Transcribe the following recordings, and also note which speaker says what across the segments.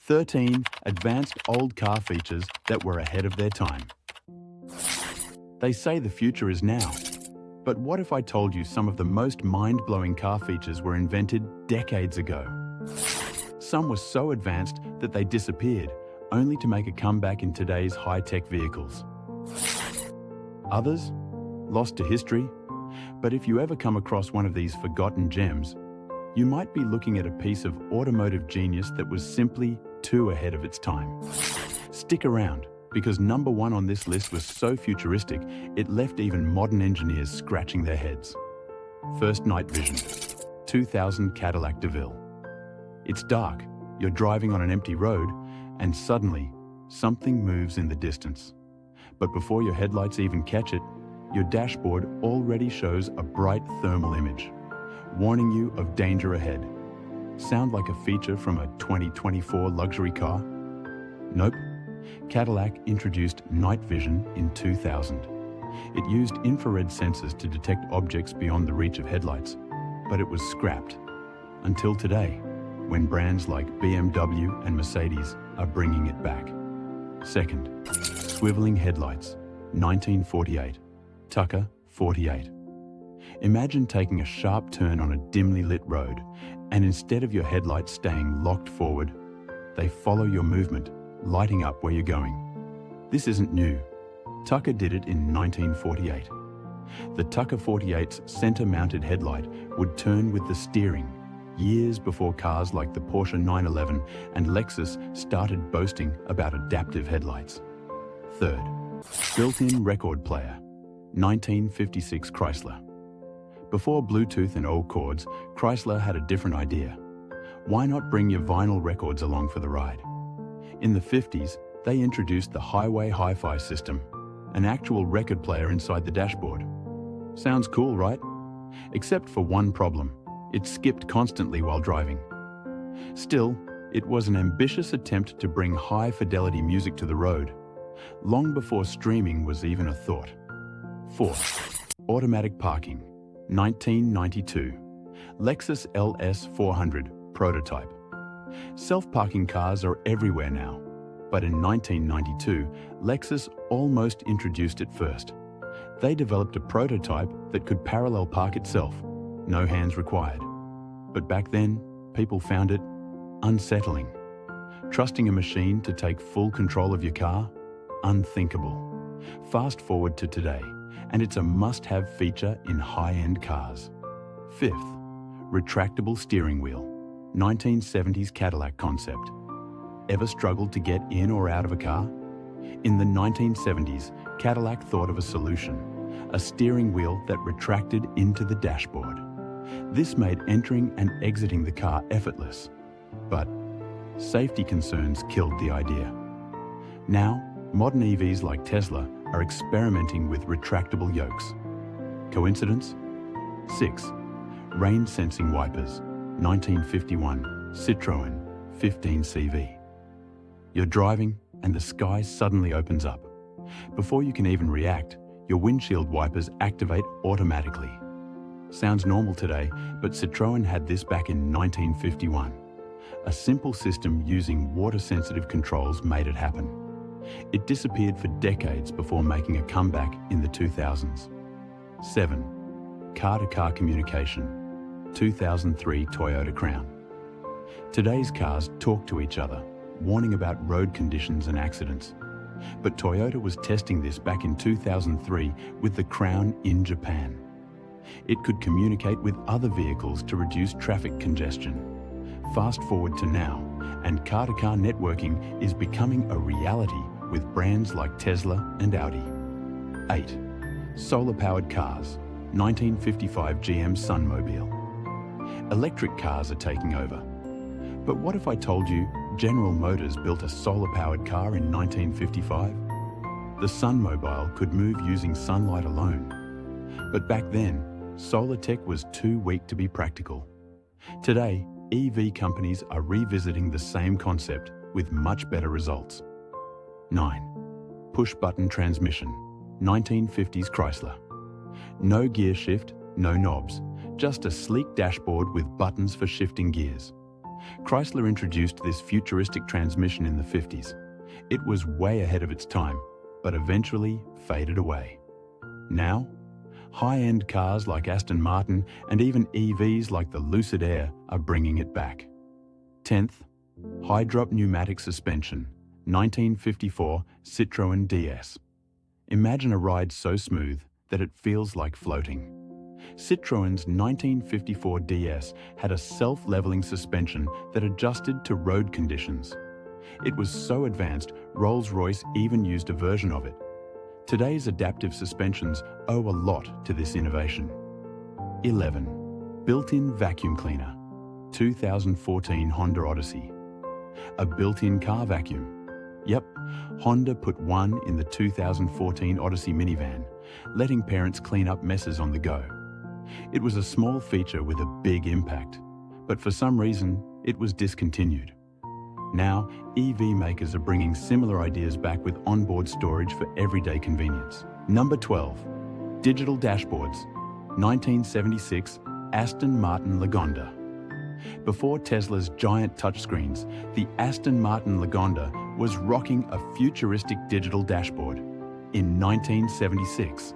Speaker 1: 13 advanced old car features that were ahead of their time. They say the future is now. But what if I told you some of the most mind-blowing car features were invented decades ago? Some were so advanced that they disappeared, only to make a comeback in today's high-tech vehicles. Others, lost to history. But if you ever come across one of these forgotten gems, you might be looking at a piece of automotive genius that was simply too ahead of its time. Stick around, because number one on this list was so futuristic, it left even modern engineers scratching their heads. First, Night Vision, 2000 Cadillac DeVille. It's dark, you're driving on an empty road, and suddenly, something moves in the distance. But before your headlights even catch it, your dashboard already shows a bright thermal image, warning you of danger ahead. Sound like a feature from a 2024 luxury car? Nope. Cadillac introduced Night Vision in 2000. It used infrared sensors to detect objects beyond the reach of headlights, but it was scrapped. Until today, when brands like BMW and Mercedes are bringing it back. Second, swiveling headlights, 1948. Tucker 48. Imagine taking a sharp turn on a dimly lit road, and instead of your headlights staying locked forward, they follow your movement, lighting up where you're going. This isn't new. Tucker did it in 1948. The Tucker 48's center-mounted headlight would turn with the steering, years before cars like the Porsche 911 and Lexus started boasting about adaptive headlights. Third, built-in record player, 1956 Chrysler. Before Bluetooth and aux cords, Chrysler had a different idea. Why not bring your vinyl records along for the ride? In the 50s, they introduced the Highway Hi-Fi system, an actual record player inside the dashboard. Sounds cool, right? Except for one problem. It skipped constantly while driving. Still, it was an ambitious attempt to bring high-fidelity music to the road, long before streaming was even a thought. Fourth, automatic parking, 1992. Lexus LS 400 prototype. Self-parking cars are everywhere now, but in 1992, Lexus almost introduced it first. They developed a prototype that could parallel park itself, no hands required. But back then, people found it unsettling. Trusting a machine to take full control of your car? Unthinkable. Fast forward to today, and it's a must-have feature in high-end cars. Fifth, retractable steering wheel, 1970s Cadillac concept. Ever struggled to get in or out of a car? In the 1970s, Cadillac thought of a solution, a steering wheel that retracted into the dashboard. This made entering and exiting the car effortless. But safety concerns killed the idea. Now, modern EVs like Tesla are experimenting with retractable yokes. Coincidence? 6. Rain-sensing wipers, 1951, Citroën 15CV. You're driving and the sky suddenly opens up. Before you can even react, your windshield wipers activate automatically. Sounds normal today, but Citroën had this back in 1951. A simple system using water-sensitive controls made it happen. It disappeared for decades before making a comeback in the 2000s. 7. Car-to-car communication, 2003 Toyota Crown. Today's cars talk to each other, warning about road conditions and accidents. But Toyota was testing this back in 2003 with the Crown in Japan. It could communicate with other vehicles to reduce traffic congestion. Fast forward to now, and car-to-car networking is becoming a reality with brands like Tesla and Audi. 8. Solar-powered cars, 1955 GM Sunmobile. Electric cars are taking over. But what if I told you General Motors built a solar-powered car in 1955? The Sunmobile could move using sunlight alone. But back then, solar tech was too weak to be practical. Today, EV companies are revisiting the same concept with much better results. 9. Push-button transmission, 1950s Chrysler. No gear shift, no knobs, just a sleek dashboard with buttons for shifting gears. Chrysler introduced this futuristic transmission in the 50s. It was way ahead of its time, but eventually faded away. Now, high-end cars like Aston Martin and even EVs like the Lucid Air are bringing it back. 10th, high-drop pneumatic suspension, 1954 Citroën DS. Imagine a ride so smooth that it feels like floating. Citroën's 1954 DS had a self-leveling suspension that adjusted to road conditions. It was so advanced, Rolls-Royce even used a version of it. Today's adaptive suspensions owe a lot to this innovation. 11. Built-in vacuum cleaner, 2014 Honda Odyssey. A built-in car vacuum. Yep, Honda put one in the 2014 Odyssey minivan, letting parents clean up messes on the go. It was a small feature with a big impact, but for some reason, it was discontinued. Now, EV makers are bringing similar ideas back with onboard storage for everyday convenience. Number 12. Digital dashboards, 1976 Aston Martin Lagonda. Before Tesla's giant touchscreens, the Aston Martin Lagonda was rocking a futuristic digital dashboard in 1976.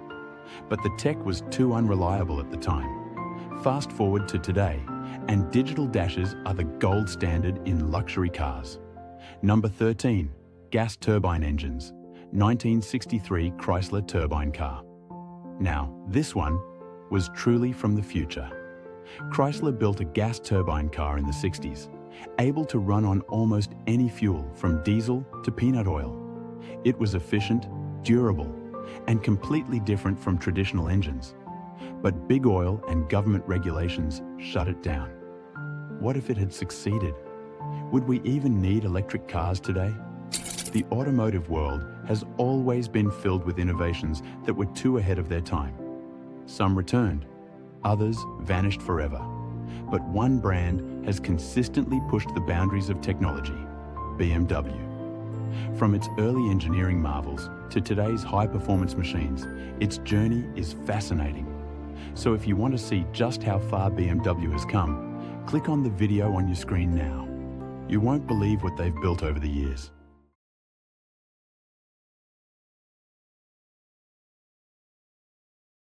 Speaker 1: But the tech was too unreliable at the time. Fast forward to today, and digital dashes are the gold standard in luxury cars. Number 13. Gas turbine engines, 1963 Chrysler turbine car. Now, this one was truly from the future. Chrysler built a gas turbine car in the 60s, able to run on almost any fuel from diesel to peanut oil. It was efficient, durable, and completely different from traditional engines. But big oil and government regulations shut it down. What if it had succeeded? Would we even need electric cars today? The automotive world has always been filled with innovations that were too ahead of their time. Some returned, others vanished forever. But one brand has consistently pushed the boundaries of technology: BMW. From its early engineering marvels to today's high-performance machines, its journey is fascinating. So if you want to see just how far BMW has come, click on the video on your screen now. You won't believe what they've built over the years.